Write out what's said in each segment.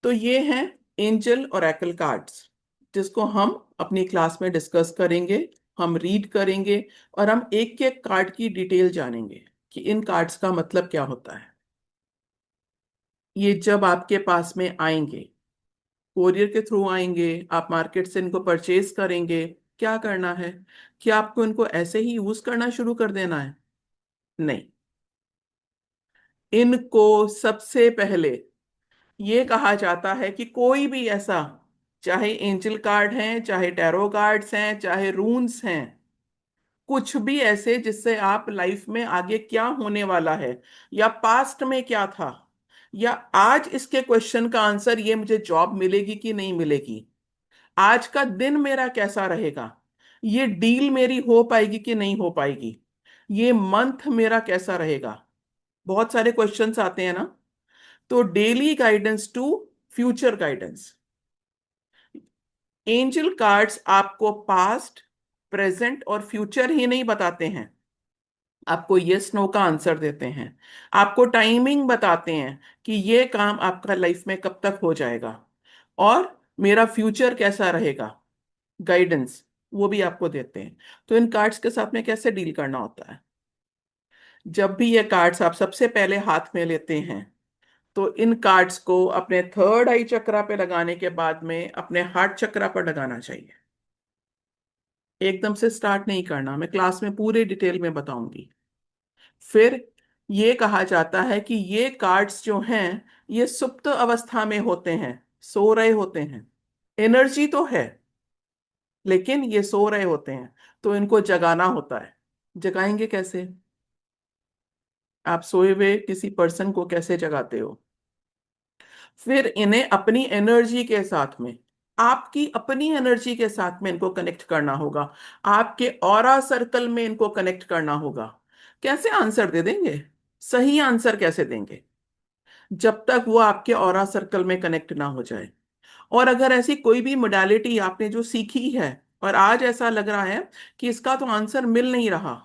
तो ये हैं एंजल ओरेकल कार्ड्स, जिसको हम अपनी क्लास में डिस्कस करेंगे। हम रीड करेंगे और हम एक एक कार्ड की डिटेल जानेंगे कि इन कार्ड्स का मतलब क्या होता है। ये जब आपके पास में आएंगे, कोरियर के थ्रू आएंगे, आप मार्केट से इनको परचेज करेंगे, क्या करना है? कि आपको इनको ऐसे ही यूज करना शुरू कर देना है? नहीं। इनको सबसे पहले ये कहा जाता है कि कोई भी ऐसा, चाहे एंजल कार्ड हैं, चाहे टैरो कार्ड्स हैं, चाहे रून्स हैं, कुछ भी ऐसे जिससे आप लाइफ में आगे क्या होने वाला है, या पास्ट में क्या था, या आज इसके क्वेश्चन का आंसर ये, मुझे जॉब मिलेगी कि नहीं मिलेगी, आज का दिन मेरा कैसा रहेगा, ये डील मेरी हो पाएगी कि नहीं हो पाएगी, ये मंथ मेरा कैसा रहेगा, बहुत सारे क्वेश्चंस आते हैं ना। तो daily guidance to future guidance. Angel cards आपको पास्ट, प्रेजेंट और फ्यूचर ही नहीं बताते हैं, आपको यस नो का आंसर देते हैं, आपको टाइमिंग बताते हैं कि ये काम आपका लाइफ में कब तक हो जाएगा, और मेरा फ्यूचर कैसा रहेगा, गाइडेंस वो भी आपको देते हैं। तो इन कार्ड्स के साथ में कैसे डील करना होता है? जब भी ये कार्ड्स आप सबसे पहले हाथ में लेते हैं, तो इन कार्ड्स को अपने थर्ड आई चक्रा पे लगाने के बाद में अपने हार्ट चक्रा पर लगाना चाहिए। एकदम से स्टार्ट नहीं करना, मैं क्लास में पूरे डिटेल में बताऊंगी। फिर ये कहा जाता है कि ये कार्ड्स जो हैं, ये सुप्त अवस्था में होते हैं, सो रहे होते हैं। एनर्जी तो है, लेकिन ये सो रहे होते हैं, तो इनको जगाना होता है। जगाएंगे कैसे? आप सोए हुए किसी पर्सन को कैसे जगाते हो? फिर इन्हें अपनी एनर्जी के साथ में, आपकी अपनी एनर्जी के साथ में इनको कनेक्ट करना होगा, आपके ऑरा सर्कल में इनको कनेक्ट करना होगा। कैसे आंसर दे देंगे? सही आंसर कैसे देंगे जब तक वो आपके ऑरा सर्कल में कनेक्ट ना हो जाए? और अगर ऐसी कोई भी मोडालिटी आपने जो सीखी है और आज ऐसा लग रहा है कि इसका तो आंसर मिल नहीं रहा,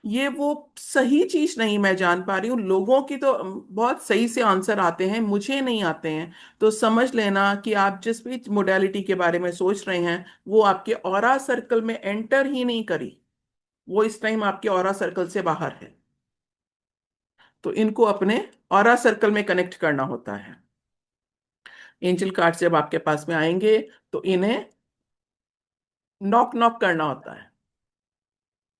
ये वो सही चीज नहीं मैं जान पा रही हूँ, लोगों की तो बहुत सही से आंसर आते हैं, मुझे नहीं आते हैं, तो समझ लेना कि आप जिस भी मोडालिटी के बारे में सोच रहे हैं, वो आपके ऑरा सर्कल में एंटर ही नहीं करी, वो इस टाइम आपके ऑरा सर्कल से बाहर है। तो इनको अपने ऑरा सर्कल में कनेक्ट करना होता है। एंजल कार्ड जब आपके पास में आएंगे, तो इन्हें नॉक नॉक करना होता है,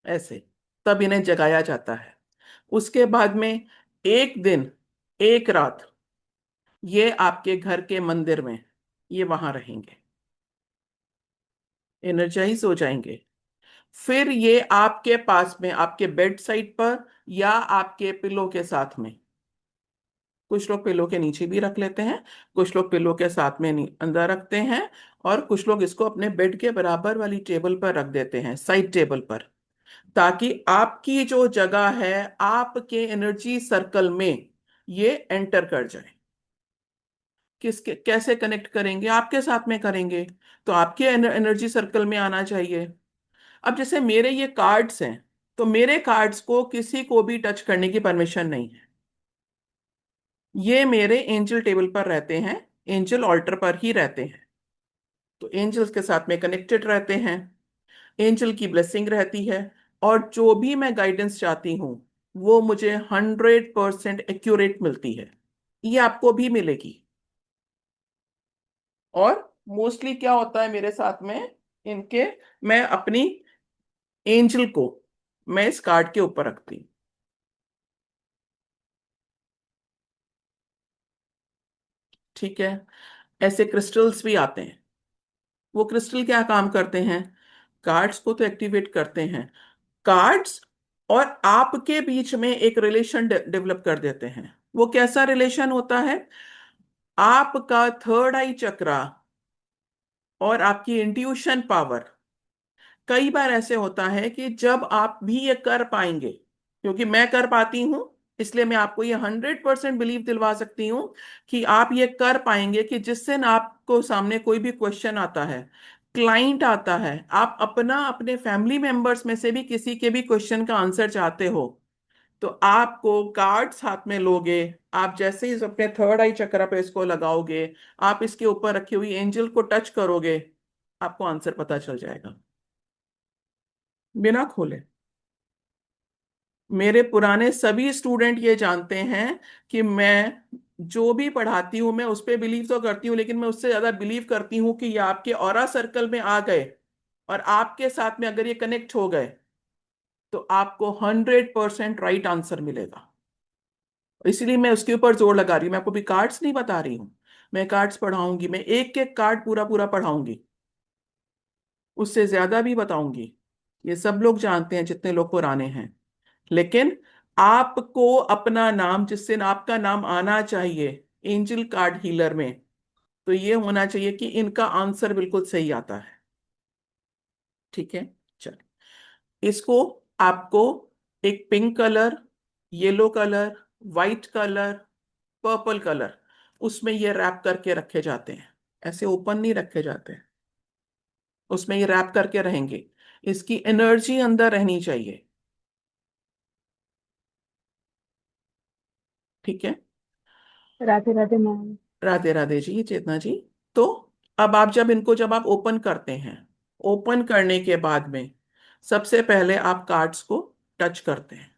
ऐसे, तब इन्हें जगाया जाता है। उसके बाद में एक दिन, एक रात ये आपके घर के मंदिर में, ये वहां रहेंगे, एनर्जाइज हो जाएंगे। फिर ये आपके पास में, आपके बेड साइड पर या आपके पिलो के साथ में, कुछ लोग पिलो के नीचे भी रख लेते हैं, कुछ लोग पिलो के साथ में अंदर रखते हैं, और कुछ लोग इसको अपने बेड के बराबर वाली टेबल पर रख देते हैं, साइड टेबल पर, ताकि आपकी जो जगह है, आपके एनर्जी सर्कल में ये एंटर कर जाए। किसके कैसे कनेक्ट करेंगे? आपके साथ में करेंगे, तो आपके एनर्जी सर्कल में आना चाहिए। अब जैसे मेरे ये कार्ड्स हैं, तो मेरे कार्ड्स को किसी को भी टच करने की परमिशन नहीं है, ये मेरे एंजल टेबल पर रहते हैं, एंजल ऑल्टर पर ही रहते हैं, तो एंजल्स के साथ में कनेक्टेड रहते हैं, एंजल की ब्लेसिंग रहती है, और जो भी मैं गाइडेंस चाहती हूँ वो मुझे 100% एक्यूरेट मिलती है, ये आपको भी मिलेगी। और मोस्टली क्या होता है मेरे साथ में, इनके, मैं अपनी एंजल को मैं इस कार्ड के ऊपर रखती हूँ, ठीक है? ऐसे क्रिस्टल्स भी आते हैं, वो क्रिस्टल क्या काम करते हैं? कार्ड्स को तो एक्टिवेट करते हैं, कार्ड्स और आपके बीच में एक रिलेशन डेवलप कर देते हैं। वो कैसा रिलेशन होता है? आपका थर्ड आई चक्रा और आपकी इंट्यूशन पावर, कई बार ऐसे होता है कि जब आप भी ये कर पाएंगे, क्योंकि मैं कर पाती हूं, इसलिए मैं आपको ये 100% बिलीव दिलवा सकती हूँ कि आप ये कर पाएंगे, कि जिस दिन आपको सामने कोई भी क्वेश्चन आता है, क्लाइंट आता है, आप अपना, अपने फैमिली मेंबर्स में से भी किसी के भी क्वेश्चन का आंसर चाहते हो, तो आपको कार्ड्स हाथ में लोगे, आप जैसे ही अपने थर्ड आई चक्र पे इसको लगाओगे, आप इसके ऊपर रखी हुई एंजल को टच करोगे, आपको आंसर पता चल जाएगा बिना खोले। मेरे पुराने सभी स्टूडेंट ये जानते हैं कि मैं जो भी पढ़ाती हूं मैं उस पर बिलीव तो करती हूँ, लेकिन मैं उससे ज्यादा बिलीव करती हूँ कि ये आपके ऑरा सर्कल में आ गए और आपके साथ में अगर ये कनेक्ट हो गए तो आपको 100% राइट आंसर मिलेगा। इसलिए मैं उसके ऊपर जोर लगा रही हूँ। मैं आपको भी कार्ड्स नहीं बता रही हूँ, मैं कार्ड्स पढ़ाऊंगी, मैं एक एक कार्ड पूरा पूरा पढ़ाऊंगी, उससे ज्यादा भी बताऊंगी। ये सब लोग जानते हैं जितने लोग पुराने हैं। लेकिन आपको अपना नाम, जिससे आपका नाम आना चाहिए एंजल कार्ड हीलर में, तो ये होना चाहिए कि इनका आंसर बिल्कुल सही आता है। ठीक है, चल इसको आपको एक pink colour, yellow colour, white colour, purple colour, उसमें ये रैप करके रखे जाते हैं। ऐसे ओपन नहीं रखे जाते हैं, उसमें ये रैप करके रहेंगे। इसकी एनर्जी अंदर रहनी चाहिए। ठीक है। राधे राधे मैम। राधे राधे जी चेतना जी। तो अब आप जब आप ओपन करते हैं, ओपन करने के बाद में सबसे पहले आप कार्ड्स को टच करते हैं।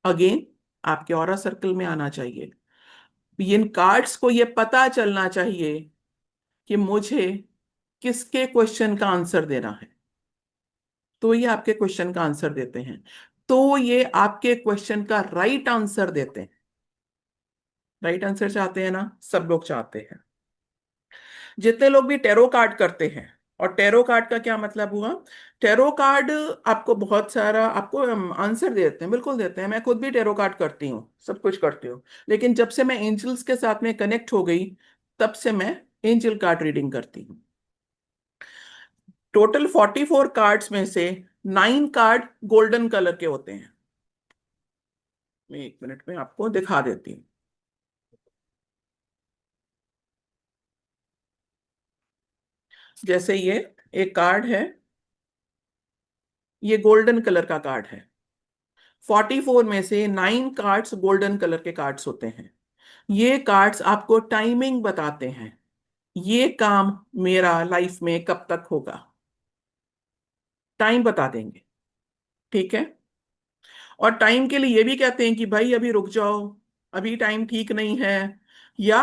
अगेन आपके ऑरा सर्कल में आना चाहिए। इन कार्ड्स को ये पता चलना चाहिए कि मुझे किसके क्वेश्चन का आंसर देना है, तो ये आपके क्वेश्चन का आंसर देते हैं। तो ये आपके क्वेश्चन का राइट आंसर देते हैं। राइट आंसर चाहते हैं ना, सब लोग चाहते हैं। जितने लोग भी टेरो कार्ड करते हैं, और टेरो कार्ड का क्या मतलब हुआ, टेरो कार्ड आपको बहुत सारा आपको आंसर देते हैं, बिल्कुल देते हैं। मैं खुद भी टेरो कार्ड करती हूँ, सब कुछ करती हूँ। लेकिन जब से मैं एंजल्स के साथ में कनेक्ट हो गई, तब से मैं एंजल कार्ड रीडिंग करती हूँ। टोटल 44 कार्ड्स में से 9 कार्ड गोल्डन कलर के होते हैं। मैं 1 मिनट में आपको दिखा देती हूँ। जैसे ये एक कार्ड है, ये गोल्डन कलर का कार्ड है। 44 में से 9 कार्ड्स गोल्डन कलर के कार्ड्स होते हैं। ये कार्ड्स आपको टाइमिंग बताते हैं, ये काम मेरा लाइफ में कब तक होगा, टाइम बता देंगे। ठीक है। और टाइम के लिए ये भी कहते हैं कि भाई अभी रुक जाओ, अभी टाइम ठीक नहीं है, या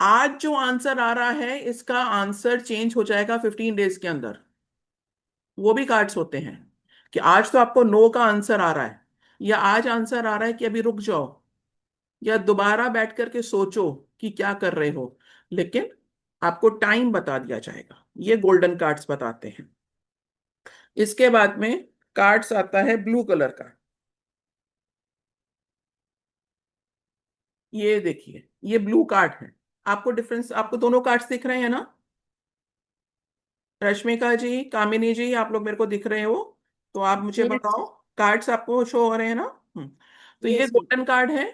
आज जो आंसर आ रहा है इसका आंसर चेंज हो जाएगा 15 डेज के अंदर। वो भी कार्ड्स होते हैं कि आज तो आपको नो का आंसर आ रहा है, या आज आंसर आ रहा है कि अभी रुक जाओ, या दोबारा बैठ करके सोचो कि क्या कर रहे हो, लेकिन आपको टाइम बता दिया जाएगा। ये गोल्डन कार्ड्स बताते हैं। इसके बाद में कार्ड्स आता है ब्लू कलर का। ये देखिए, ये ब्लू कार्ड है। आपको डिफरेंस, आपको दोनों कार्ड्स दिख रहे हैं ना? रश्मिका जी, कामिनी जी, आप लोग मेरे को दिख रहे हो? तो आप मुझे यस। बताओ, कार्ड्स आपको शो हो रहे हैं ना? हम्म। तो ये यस मैम। गोल्डन कार्ड है,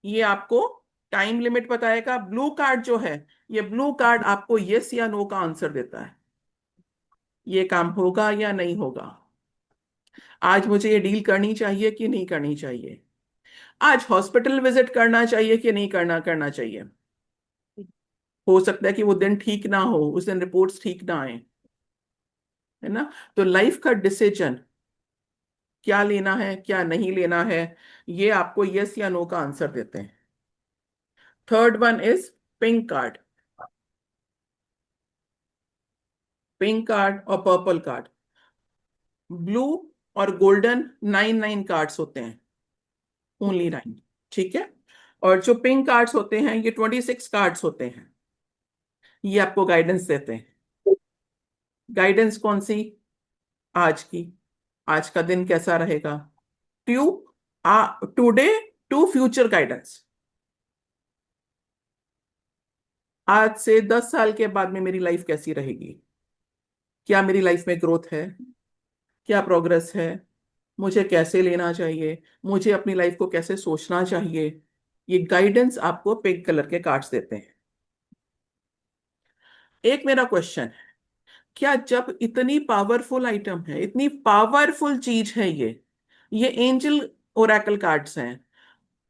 ये आपको टाइम लिमिट बताएगा। ब्लू कार्ड जो है, ये ब्लू कार्ड आपको यस या नो का आंसर देता है, ये काम होगा या नहीं होगा, आज मुझे ये डील करनी चाहिए कि नहीं करनी चाहिए, आज हॉस्पिटल विजिट करना चाहिए कि नहीं करना करना चाहिए। हो सकता है कि वो दिन ठीक ना हो, उस दिन रिपोर्ट्स ठीक ना आए, है ना? तो लाइफ का डिसीजन, क्या लेना है क्या नहीं लेना है, ये आपको यस या नो का आंसर देते हैं। Third one is pink card. Pink card और पर्पल कार्ड, ब्लू और गोल्डन 9 9 कार्ड्स होते हैं, ओनली 9। ठीक है। और जो पिंक कार्ड्स होते हैं ये 26 कार्ड्स होते हैं। ये आपको गाइडेंस देते हैं। गाइडेंस कौन सी? आज की, आज का दिन कैसा रहेगा, ट्यू टुडे टू फ्यूचर गाइडेंस। आज से 10 साल के बाद में मेरी लाइफ कैसी रहेगी, क्या मेरी लाइफ में ग्रोथ है, क्या प्रोग्रेस है, मुझे कैसे लेना चाहिए, मुझे अपनी लाइफ को कैसे सोचना चाहिए, ये गाइडेंस आपको पिंक कलर के कार्ड्स देते हैं। एक मेरा क्वेश्चन है, क्या जब इतनी पावरफुल आइटम है, इतनी पावरफुल चीज है ये एंजल ओरेकल कार्ड्स हैं।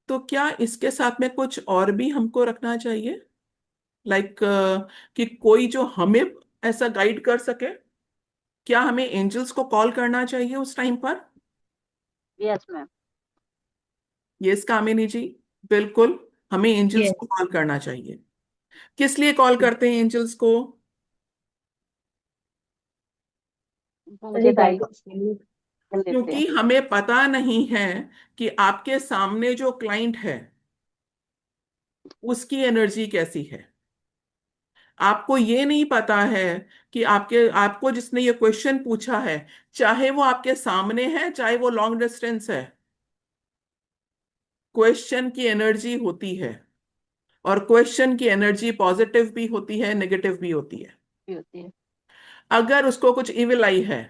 तो क्या इसके साथ में कुछ और भी हमको रखना चाहिए, लाइक कि कोई जो हमें ऐसा गाइड कर सके? क्या हमें एंजल्स को कॉल करना चाहिए उस टाइम पर? Yes ma'am. यस कामिनी जी, बिल्कुल। हमें एंजल्स यस। को कॉल करना चाहिए। किस लिए कॉल करते हैं एंजल्स को? वो मुझे अरे गाइड गाइडेंस के लिए। देते हैं। क्योंकि हमें पता नहीं है कि आपके सामने जो क्लाइंट है उसकी एनर्जी कैसी है। आपको ये नहीं पता है कि आपको जिसने ये क्वेश्चन पूछा है, चाहे वो आपके सामने है चाहे वो लॉन्ग डिस्टेंस है, क्वेश्चन की एनर्जी होती है। और क्वेश्चन की एनर्जी पॉजिटिव भी होती है, नेगेटिव भी होती है। भी होती है। अगर उसको कुछ इविल आई है,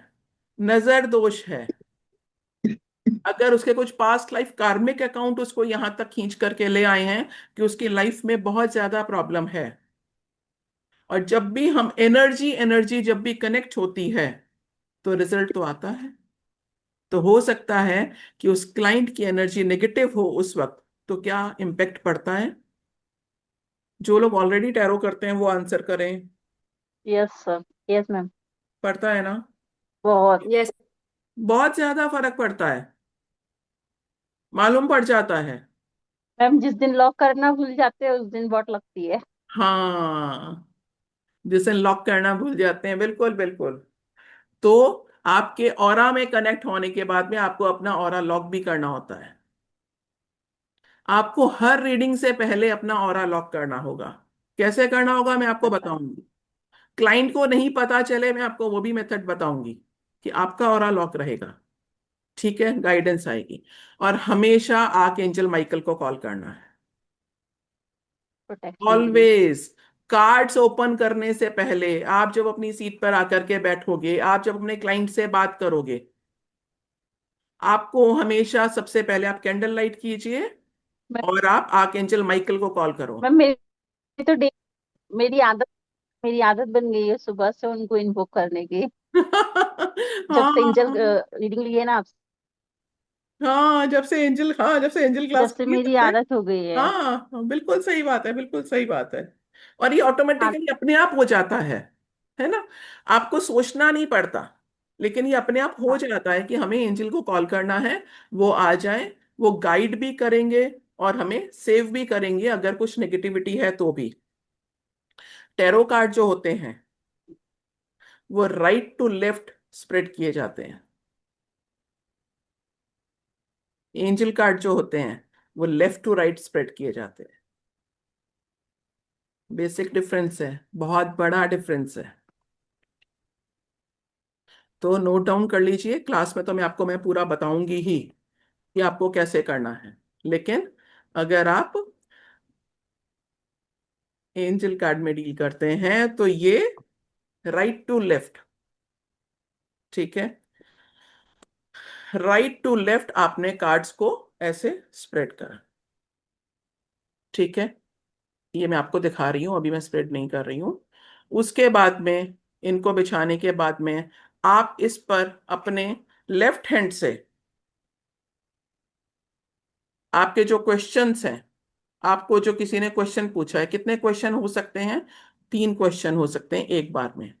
नजर दोष है, अगर उसके कुछ पास्ट लाइफ कार्मिक अकाउंट उसको यहां तक खींच करके ले आए हैं कि उसकी लाइफ में बहुत ज्यादा प्रॉब्लम है, और जब भी हम एनर्जी एनर्जी जब भी कनेक्ट होती है तो रिजल्ट तो आता है। तो हो सकता है कि उस क्लाइंट की एनर्जी नेगेटिव हो उस वक्त, तो क्या इम्पेक्ट पड़ता है? जो लोग ऑलरेडी टैरो करते हैं वो आंसर करें। Yes sir. Yes ma'am. पड़ता है ना? बहुत। यस। बहुत ज्यादा फर्क पड़ता है, मालूम पड़ जाता है। मैम जिस दिन लॉक करना भूल जाते हैं उस दिन बहुत लगती है। हाँ, जिसे लॉक करना भूल जाते हैं, बिल्कुल बिल्कुल। तो आपके ऑरा में कनेक्ट होने के बाद में आपको अपना ऑरा लॉक भी करना होता है। आपको हर रीडिंग से पहले अपना ऑरा लॉक करना होगा। कैसे करना होगा मैं आपको अच्छा। बताऊंगी। क्लाइंट को नहीं पता चले, मैं आपको वो भी मेथड बताऊंगी कि आपका ऑरा लॉक रहेगा। ठीक है, गाइडेंस आएगी। और हमेशा आर्क एंजल माइकल को कॉल करना है। प्रोटेक्शन के लिए। ऑलवेज। कार्ड्स ओपन करने से पहले, आप जब अपनी सीट पर आकर के बैठोगे, आप जब अपने क्लाइंट से बात करोगे, आपको हमेशा सबसे पहले आप कैंडल लाइट कीजिए मैम और आप आर्क एंजल माइकल को कॉल करो। मैम, मेरी तो मेरी आदत मेरी आदत बन गई है सुबह से उनको इन्वोक करने की। जब से एंजल हाँ रीडिंग लिए ना आप, हाँ, जब से एंजल जब क्लास से की मेरी तब से। आदत हो गई है। हाँ हाँ, बिल्कुल सही बात है, बिल्कुल सही बात है। और ये हाँ। ऑटोमेटिकली अपने आप हो जाता है ना? आपको सोचना नहीं पड़ता, लेकिन ये अपने आप हो हाँ। जाता है कि हमें एंजल को कॉल करना है। वो आ जाए, वो गाइड भी करेंगे और हमें सेव भी करेंगे अगर कुछ नेगेटिविटी है तो भी। टैरो कार्ड जो होते हैं वो राइट टू लेफ्ट स्प्रेड किए जाते हैं। एंजल कार्ड जो होते हैं वो लेफ्ट टू राइट स्प्रेड किए जाते हैं। बेसिक डिफरेंस है, बहुत बड़ा डिफरेंस है। तो नोट डाउन कर लीजिए। क्लास में तो मैं पूरा बताऊंगी ही कि आपको कैसे करना है, लेकिन अगर आप एंजल कार्ड में डील करते हैं तो ये राइट टू लेफ्ट। ठीक है, राइट टू लेफ्ट आपने कार्ड्स को ऐसे स्प्रेड करा। ठीक है, ये मैं आपको दिखा रही हूं, अभी मैं स्प्रेड नहीं कर रही हूं। उसके बाद में, इनको बिछाने के बाद में, आप इस पर अपने लेफ्ट हैंड से आपके जो क्वेश्चंस हैं, आपको जो किसी ने क्वेश्चन पूछा है, कितने क्वेश्चन हो सकते हैं? 3 क्वेश्चन हो सकते हैं एक बार में।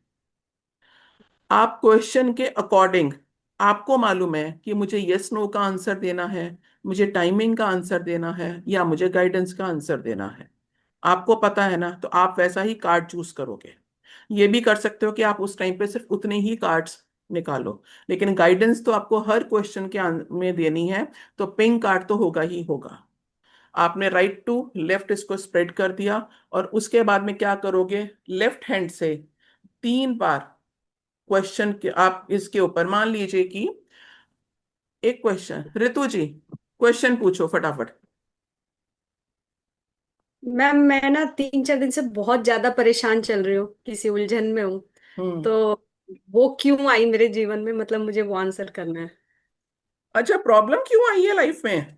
आप क्वेश्चन के अकॉर्डिंग, आपको मालूम है कि मुझे यस नो का आंसर देना है, मुझे टाइमिंग का आंसर देना है, या मुझे गाइडेंस का आंसर देना है। आपको पता है ना, तो आप वैसा ही कार्ड चूज करोगे। ये भी कर सकते हो कि आप उस टाइम पे सिर्फ उतने ही कार्ड्स निकालो, लेकिन गाइडेंस तो आपको हर क्वेश्चन के में देनी है। तो पिंक कार्ड तो होगा ही होगा। आपने राइट टू लेफ्ट इसको स्प्रेड कर दिया, और उसके बाद में क्या करोगे? लेफ्ट हैंड से 3 बार क्वेश्चन के आप इसके ऊपर, मान लीजिए कि एक क्वेश्चन, ऋतु जी क्वेश्चन पूछो फटाफट। मैम मैं ना 3-4 दिन से बहुत ज्यादा परेशान चल रही हूँ, किसी उलझन में हूँ। हम्म। तो वो क्यों आई मेरे जीवन में, मतलब मुझे वो आंसर करना है। अच्छा, प्रॉब्लम क्यों आई है लाइफ में?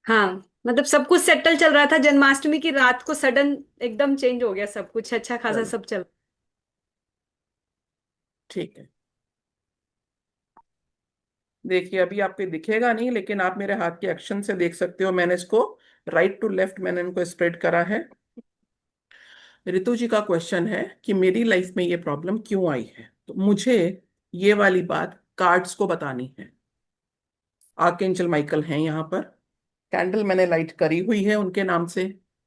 हाँ, मतलब सब कुछ सेटल चल रहा था, जन्माष्टमी की रात को सडन एकदम चेंज हो गया, सब कुछ अच्छा खासा चलो, सब चल। ठीक है। देखिए अभी आपको दिखेगा नहीं, लेकिन आप मेरे हाथ के एक्शन से देख सकते हो, मैंने इसको राइट टू लेफ्ट मैंने इनको स्प्रेड करा है। ऋतु जी का क्वेश्चन है कि मेरी लाइफ में ये प्रॉब्लम क्यों आई है, तो मुझे ये वाली बात कार्ड्स को बतानी है। आर्कएंजल माइकल हैं यहाँ पर। कैंडल मैंने लाइट करी हुई है उनके नाम से,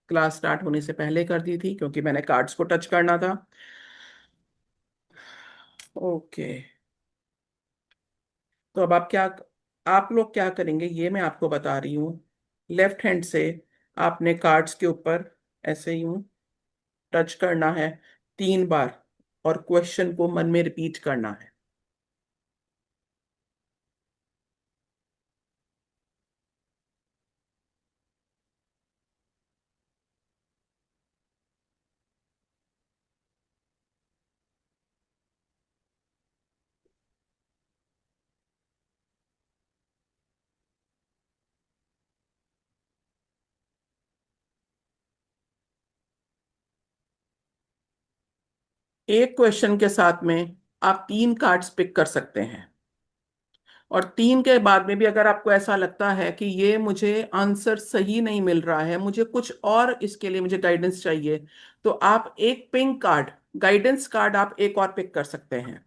क्लास स्टार्ट होने से पहले कर दी थी क्योंकि मैंने कार्ड्स को टच करना था। ओके, तो अब आप लोग क्या करेंगे ये मैं आपको बता रही हूँ। लेफ्ट हैंड से आपने कार्ड्स के ऊपर ऐसे यूं टच करना है 3 बार, और क्वेश्चन को मन में रिपीट करना है। एक क्वेश्चन के साथ में आप 3 कार्ड्स पिक कर सकते हैं, और 3 के बाद में भी अगर आपको ऐसा लगता है कि ये मुझे आंसर सही नहीं मिल रहा है, मुझे कुछ और इसके लिए मुझे गाइडेंस चाहिए, तो आप एक पिंक कार्ड, गाइडेंस कार्ड आप एक और पिक कर सकते हैं।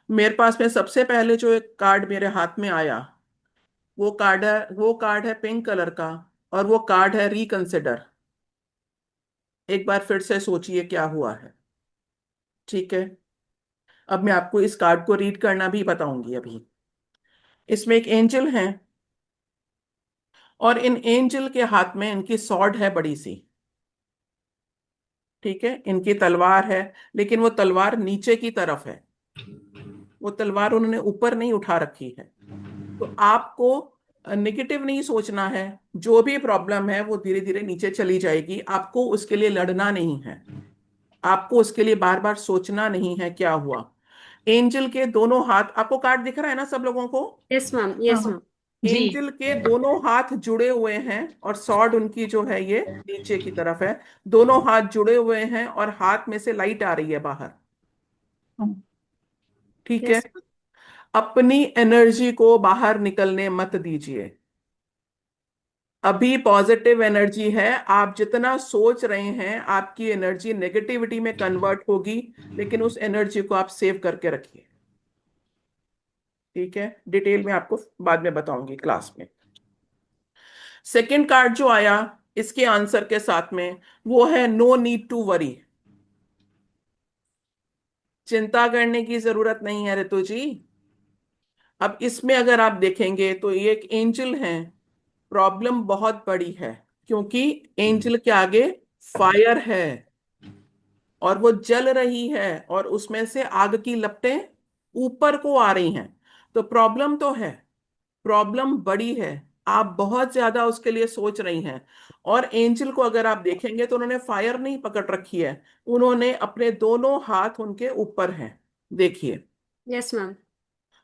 मेरे पास में सबसे पहले जो एक कार्ड मेरे हाथ में आया, वो कार्ड है पिंक कलर का, और वो कार्ड है रिकंसिडर। एक बार फिर से सोचिए क्या हुआ है। ठीक है, अब मैं आपको इस कार्ड को रीड करना भी बताऊंगी अभी। इसमें एक एंजल है, और इन एंजल के हाथ में इनकी सॉर्ड है बड़ी सी। ठीक है, इनकी तलवार है, लेकिन वो तलवार नीचे की तरफ है, वो तलवार उन्होंने ऊपर नहीं उठा रखी है। तो आपको नेगेटिव नहीं सोचना है, जो भी प्रॉब्लम है वो धीरे धीरे नीचे चली जाएगी, आपको उसके लिए लड़ना नहीं है, आपको उसके लिए बार बार सोचना नहीं है क्या हुआ। एंजल के दोनों हाथ, आपको कार्ड दिख रहा है ना सब लोगों को? यस मैम, हाँ यस हाँ। मैम। जी। एंजल के दोनों हाथ जुड़े हुए हैं, और सॉर्ड उनकी जो है ये नीचे की तरफ है। दोनों हाथ जुड़े हुए हैं, और हाथ में से लाइट आ रही है बाहर। हाँ, ठीक है, यस। अपनी एनर्जी को बाहर निकलने मत दीजिए। अभी पॉजिटिव एनर्जी है, आप जितना सोच रहे हैं आपकी एनर्जी नेगेटिविटी में कन्वर्ट होगी, लेकिन उस एनर्जी को आप सेव करके रखिए। ठीक है, डिटेल में आपको बाद में बताऊंगी क्लास में। सेकंड कार्ड जो आया इसके आंसर के साथ में, वो है नो नीड टू वरी। चिंता करने की जरूरत नहीं है ऋतु जी। अब इसमें अगर आप देखेंगे तो ये एक एंजल है, प्रॉब्लम बहुत बड़ी है, क्योंकि एंजल के आगे फायर है, और वो जल रही है, और उसमें से आग की लपटें ऊपर को आ रही हैं। तो प्रॉब्लम तो है, प्रॉब्लम बड़ी है, आप बहुत ज्यादा उसके लिए सोच रही हैं। और एंजल को अगर आप देखेंगे तो उन्होंने फायर नहीं पकड़ रखी है, उन्होंने अपने दोनों हाथ उनके ऊपर हैं। देखिए, यस मैम।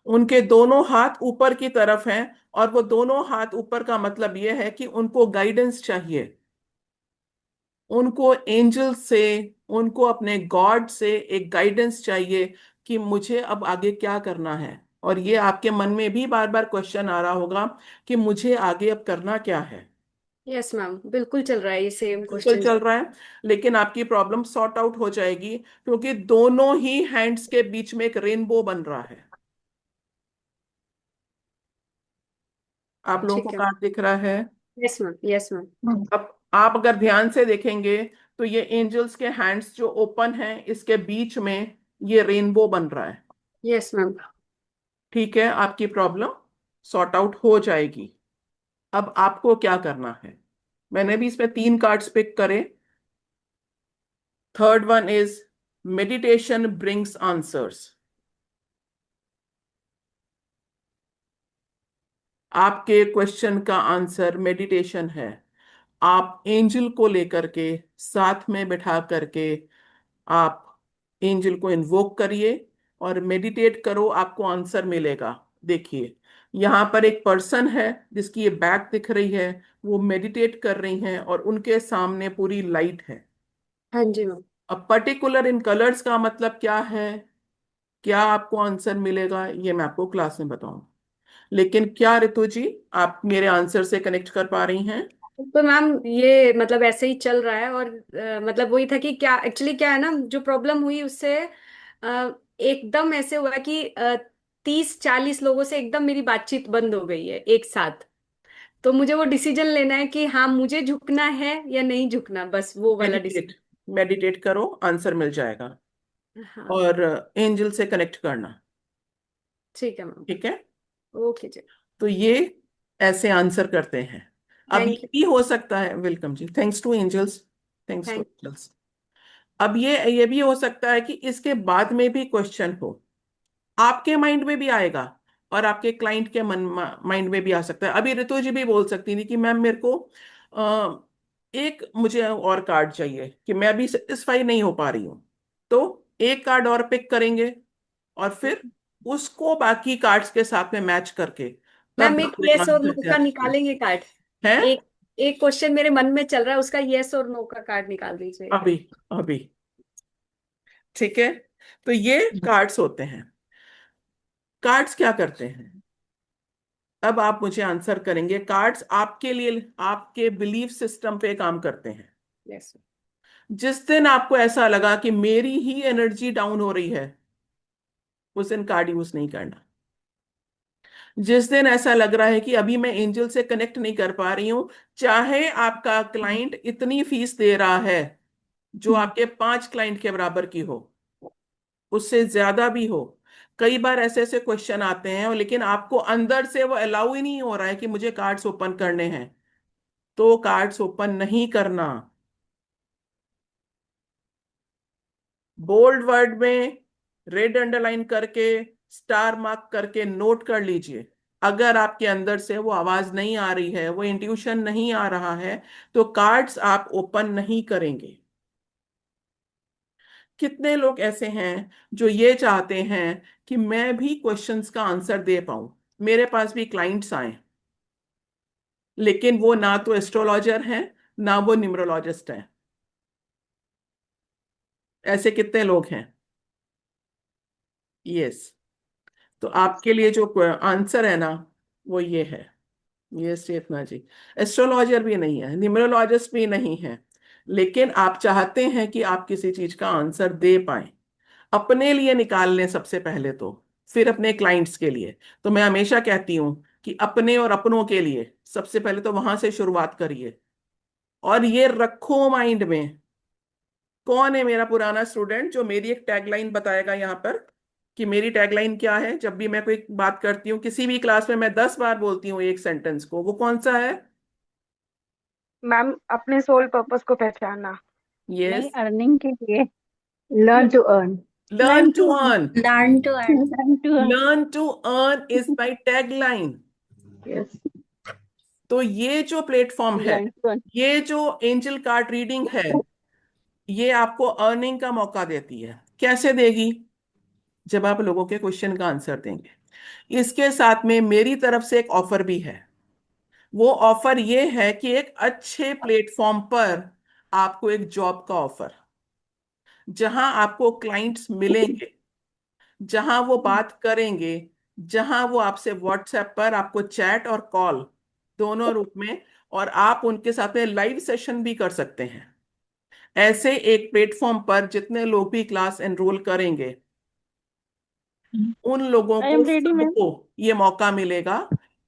उनके दोनों हाथ ऊपर की तरफ हैं, और वो दोनों हाथ ऊपर का मतलब यह है कि उनको गाइडेंस चाहिए, उनको एंजल से, उनको अपने गॉड से एक गाइडेंस चाहिए कि मुझे अब आगे क्या करना है। और ये आपके मन में भी बार बार क्वेश्चन आ रहा होगा कि मुझे आगे अब करना क्या है। यस मैम, बिल्कुल चल रहा है ये सेम बिल्कुल क्वेश्चन। चल रहा है, लेकिन आपकी प्रॉब्लम सॉर्ट आउट हो जाएगी, क्योंकि दोनों ही हैंड्स के बीच में एक रेनबो बन रहा है। आप लोगों को ठीक है। कार्ड दिख रहा है? Yes ma'am, yes ma'am. अब आप अगर ध्यान से देखेंगे तो ये एंजल्स के हैंड्स जो ओपन हैं इसके बीच में ये रेनबो बन रहा है। Yes ma'am. ठीक है, आपकी प्रॉब्लम सॉर्ट आउट हो जाएगी। अब आपको क्या करना है, मैंने भी इसमें 3 कार्ड्स पिक करे। Third one is meditation brings answers. आपके क्वेश्चन का आंसर मेडिटेशन है। आप एंजल को लेकर के साथ में बैठा करके आप एंजल को इन्वोक करिए और मेडिटेट करो, आपको आंसर मिलेगा। देखिए, यहाँ पर एक पर्सन है जिसकी ये बैक दिख रही है, वो मेडिटेट कर रही हैं, और उनके सामने पूरी लाइट है। हाँ जी मैम। अब पर्टिकुलर इन कलर्स का मतलब क्या है, क्या आपको आंसर मिलेगा, ये मैं आपको क्लास में बताऊंगा। लेकिन क्या ऋतु जी, आप मेरे आंसर से कनेक्ट कर पा रही हैं? तो मैम ये मतलब ऐसे ही चल रहा है, और मतलब वही था कि क्या एक्चुअली क्या है ना, जो प्रॉब्लम हुई उससे एकदम ऐसे हुआ कि 30-40 लोगों से एकदम मेरी बातचीत बंद हो गई है एक साथ। तो मुझे वो डिसीजन लेना है कि हाँ मुझे झुकना है या नहीं झुकना, बस वो वाला मेडिटेट, डिसीजन। मेडिटेट करो, आंसर मिल जाएगा। हाँ। और एंजल से कनेक्ट करना। ठीक है मैम। ठीक है। ओके जी। तो ये ऐसे आंसर करते हैं। अब थैंक ये यू। भी हो सकता है, welcome ji, thanks to angels, thanks to thank. Angels. अब ये भी हो सकता है कि इसके बाद में भी क्वेश्चन हो, आपके माइंड में भी आएगा और आपके क्लाइंट के मन माइंड में भी आ सकता है। अभी ऋतु जी भी बोल सकती थी कि मैम मेरे को एक मुझे और कार्ड चाहिए, कि मैं अभी सेटिस्फाई नहीं हो पा रही हूँ, तो एक कार्ड और पिक करेंगे और फिर उसको बाकी कार्ड्स के साथ में मैच करके तब मैम एक आपको एक यस और आंसर नो का तैयार करेंगे। निकालेंगे कार्ड। है एक एक क्वेश्चन मेरे मन में चल रहा है, उसका यस और नो का कार्ड निकाल दीजिए। अभी, अभी, ठीक है। तो ये कार्ड्स होते हैं। कार्ड्स क्या करते हैं, अब आप मुझे आंसर करेंगे। कार्ड्स आपके लिए, आपके बिलीफ सिस्टम पे काम करते हैं। यस। जिस दिन आपको ऐसा लगा कि मेरी ही एनर्जी डाउन हो रही है, उस दिन कार्ड यूज नहीं करना। जिस दिन ऐसा लग रहा है कि अभी मैं एंजल से कनेक्ट नहीं कर पा रही हूं, चाहे आपका क्लाइंट इतनी फीस दे रहा है जो आपके 5 क्लाइंट के बराबर की हो, उससे ज्यादा भी हो। कई बार ऐसे ऐसे क्वेश्चन आते हैं और लेकिन आपको अंदर से वो अलाउ ही नहीं हो रहा है कि मुझे कार्ड्स ओपन करने हैं, तो कार्ड्स ओपन नहीं करना। बोल्ड वर्ड में रेड अंडरलाइन करके, स्टार मार्क करके नोट कर लीजिए। अगर आपके अंदर से वो आवाज नहीं आ रही है, वो इंट्यूशन नहीं आ रहा है, तो कार्ड्स आप ओपन नहीं करेंगे। कितने लोग ऐसे हैं जो ये चाहते हैं कि मैं भी क्वेश्चंस का आंसर दे पाऊं। मेरे पास भी क्लाइंट्स आए, लेकिन वो ना तो एस्ट्रोलॉजर हैं, ना वो न्यूमरोलॉजिस्ट हैं। ऐसे कितने लोग हैं? यस। तो आपके लिए जो आंसर है ना, वो ये है। ये चेतना जी एस्ट्रोलॉजर भी नहीं है, न्यूमरोलॉजिस्ट भी नहीं है, लेकिन आप चाहते हैं कि आप किसी चीज का आंसर दे पाए। अपने लिए निकाल लें सबसे पहले, तो फिर अपने क्लाइंट्स के लिए। तो मैं हमेशा कहती हूं कि अपने और अपनों के लिए सबसे पहले तो वहां से शुरुआत करिए। और ये रखो माइंड में, कौन है मेरा पुराना स्टूडेंट जो मेरी एक टैगलाइन बताएगा यहाँ पर, कि मेरी टैगलाइन क्या है। जब भी मैं कोई बात करती हूँ किसी भी क्लास में, मैं 10 बार बोलती हूँ एक सेंटेंस को, वो कौन सा है? मैम अपने सोल पर्पस को पहचानना। यस। नहीं, अर्निंग के लिए। Learn to earn. Learn learn to to earn. Learn to earn. Learn to learn to earn is my tagline. Yes. तो ये जो प्लेटफॉर्म है, लर्न टू ये जो एंजल कार्ड रीडिंग है, ये आपको अर्निंग का मौका देती है। कैसे देगी? जब आप लोगों के क्वेश्चन का आंसर देंगे। इसके साथ में मेरी तरफ से एक ऑफर भी है। वो ऑफर ये है कि एक अच्छे प्लेटफॉर्म पर आपको एक जॉब का ऑफर, जहां आपको क्लाइंट्स मिलेंगे, जहां वो बात करेंगे, जहां वो आपसे व्हाट्सएप पर आपको चैट और कॉल दोनों रूप में, और आप उनके साथ में लाइव सेशन भी कर सकते हैं। ऐसे एक प्लेटफॉर्म पर जितने लोग भी क्लास एनरोल करेंगे, उन लोगों आई को एम रेडी मैम। सबको ये मौका मिलेगा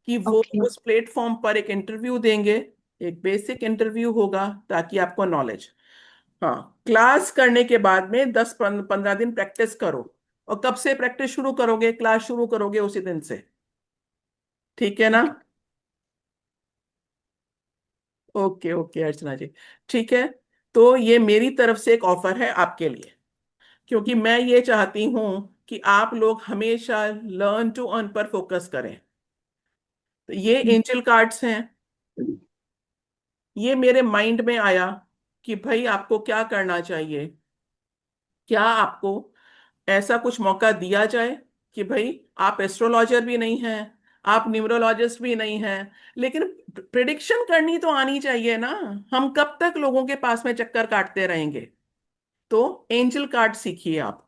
कि वो ओके। उस प्लेटफॉर्म पर एक इंटरव्यू देंगे। एक बेसिक इंटरव्यू होगा ताकि आपको नॉलेज, हाँ, क्लास करने के बाद में 10-15 दिन प्रैक्टिस करो। और कब से प्रैक्टिस शुरू करोगे? क्लास शुरू करोगे उसी दिन से। ठीक है ना? ओके ओके अर्चना जी, ठीक है। तो ये मेरी तरफ से एक ऑफर है आपके लिए, क्योंकि मैं ये चाहती हूं कि आप लोग हमेशा लर्न टू अर्न पर फोकस करें। तो ये एंजल कार्ड्स हैं। ये मेरे माइंड में आया कि भाई आपको क्या करना चाहिए। क्या आपको ऐसा कुछ मौका दिया जाए कि भाई आप एस्ट्रोलॉजर भी नहीं हैं, आप न्यूमरोलॉजिस्ट भी नहीं हैं, लेकिन प्रिडिक्शन करनी तो आनी चाहिए ना। हम कब तक लोगों के पास में चक्कर काटते रहेंगे? तो एंजल कार्ड सीखिए आप।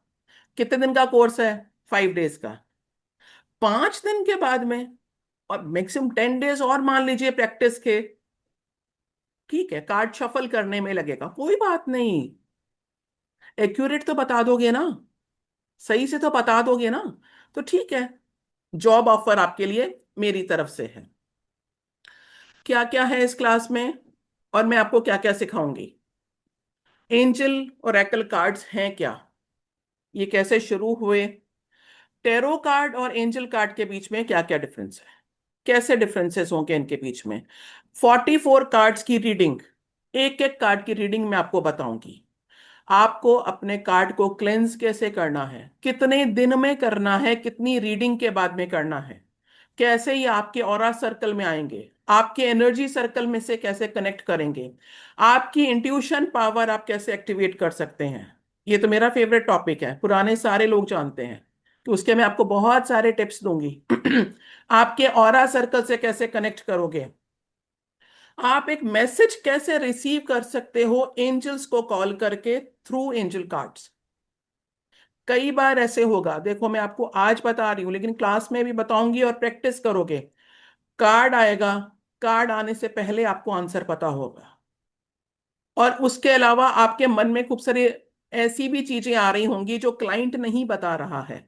कितने दिन का कोर्स है? 5 डेज का। 5 दिन के बाद में और मैक्सिमम 10 डेज और मान लीजिए प्रैक्टिस के, ठीक है, कार्ड शफल करने में लगेगा, कोई बात नहीं, एक्यूरेट तो बता दोगे ना, सही से तो बता दोगे ना, तो ठीक है, जॉब ऑफर आपके लिए मेरी तरफ से है। क्या क्या है इस क्लास में और मैं आपको क्या क्या सिखाऊंगी? एंजल ओरेकल कार्ड्स हैं क्या, ये कैसे शुरू हुए, टेरो कार्ड और एंजल कार्ड के बीच में क्या क्या डिफरेंस है, कैसे डिफरेंसेस होंगे इनके बीच में, 44 कार्ड्स की रीडिंग, एक एक कार्ड की रीडिंग मैं आपको बताऊंगी, आपको अपने कार्ड को क्लेंज कैसे करना है, कितने दिन में करना है, कितनी रीडिंग के बाद में करना है, कैसे ये आपके ऑरा सर्कल में आएंगे, आपके एनर्जी सर्कल में से कैसे कनेक्ट करेंगे, आपकी इंट्यूशन पावर आप कैसे एक्टिवेट कर सकते हैं। ये तो मेरा फेवरेट टॉपिक है, पुराने सारे लोग जानते हैं, कि उसके मैं आपको बहुत सारे टिप्स दूंगी। आपके ऑरा सर्कल से कैसे कनेक्ट करोगे, आप एक मैसेज कैसे रिसीव कर सकते हो एंजल्स को कॉल करके थ्रू एंजल कार्ड्स। कई बार ऐसे होगा, देखो मैं आपको आज बता रही हूं लेकिन क्लास में भी बताऊंगी और प्रैक्टिस करोगे, कार्ड आएगा, कार्ड आने से पहले आपको आंसर पता होगा, और उसके अलावा आपके मन में खूब सारी ऐसी भी चीजें आ रही होंगी जो क्लाइंट नहीं बता रहा है,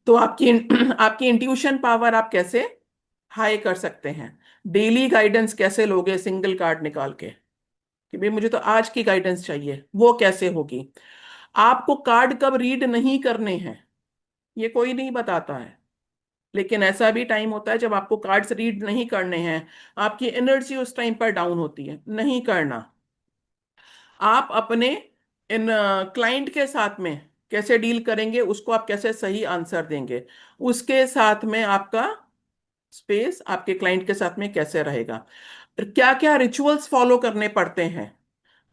तो आपकी आपकी इंट्यूशन पावर आप कैसे हाई कर सकते हैं, डेली गाइडेंस कैसे लोगे सिंगल कार्ड निकाल के, कि भाई मुझे तो आज की गाइडेंस चाहिए, वो कैसे होगी, आपको कार्ड कब रीड नहीं करने हैं ये कोई नहीं बताता है, लेकिन ऐसा भी टाइम होता है जब आपको कार्ड्स रीड नहीं करने हैं, आपकी एनर्जी उस टाइम पर डाउन होती है, नहीं करना। आप अपने इन क्लाइंट के साथ में कैसे डील करेंगे, उसको आप कैसे सही आंसर देंगे, उसके साथ में आपका स्पेस आपके क्लाइंट के साथ में कैसे रहेगा, क्या क्या रिचुअल्स फॉलो करने पड़ते हैं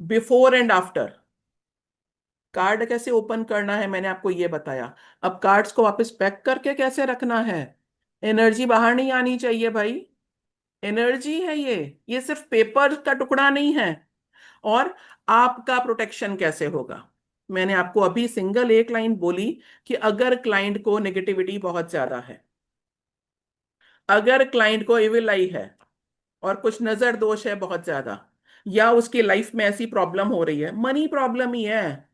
बिफोर एंड आफ्टर, कार्ड कैसे ओपन करना है मैंने आपको ये बताया, अब कार्ड्स को वापस पैक करके कैसे रखना है, एनर्जी बाहर नहीं आनी चाहिए भाई, एनर्जी है ये सिर्फ पेपर का टुकड़ा नहीं है। और आपका प्रोटेक्शन कैसे होगा, मैंने आपको अभी सिंगल एक लाइन बोली कि अगर क्लाइंट को नेगेटिविटी बहुत ज्यादा है, अगर क्लाइंट को इविल आई है और कुछ नजर दोष है बहुत ज्यादा, या उसकी लाइफ में ऐसी प्रॉब्लम हो रही है, मनी प्रॉब्लम ही है,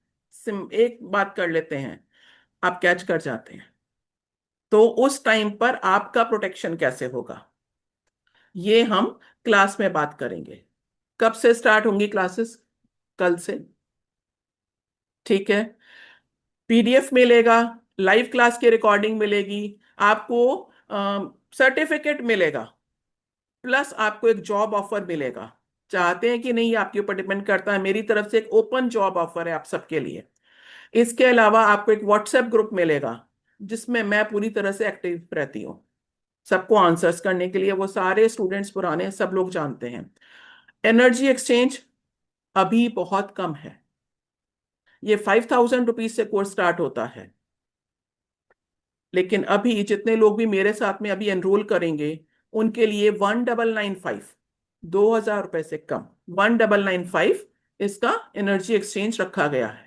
एक बात कर लेते हैं, आप कैच कर जाते हैं, तो उस टाइम पर आपका प्रोटेक्शन कैसे होगा, ये हम क्लास में बात करेंगे। कब से स्टार्ट होंगी क्लासेस? कल से, ठीक है, पीडीएफ मिलेगा, लाइव क्लास की रिकॉर्डिंग मिलेगी, आपको सर्टिफिकेट मिलेगा, प्लस आपको एक जॉब ऑफर मिलेगा, चाहते हैं कि नहीं ये आपके ऊपर डिपेंड करता है, मेरी तरफ से एक ओपन जॉब ऑफर है आप सबके लिए। इसके अलावा आपको एक व्हाट्सएप ग्रुप मिलेगा जिसमें मैं पूरी तरह से एक्टिव रहती हूँ, सबको आंसर्स करने के लिए, वो सारे स्टूडेंट्स पुराने सब लोग जानते हैं। एनर्जी एक्सचेंज अभी बहुत कम है, ये 5,000 रुपीज से कोर्स स्टार्ट होता है, लेकिन अभी जितने लोग भी मेरे साथ में अभी एनरोल करेंगे उनके लिए 1995, 2,000 रुपए से कम, 1995 इसका एनर्जी एक्सचेंज रखा गया है।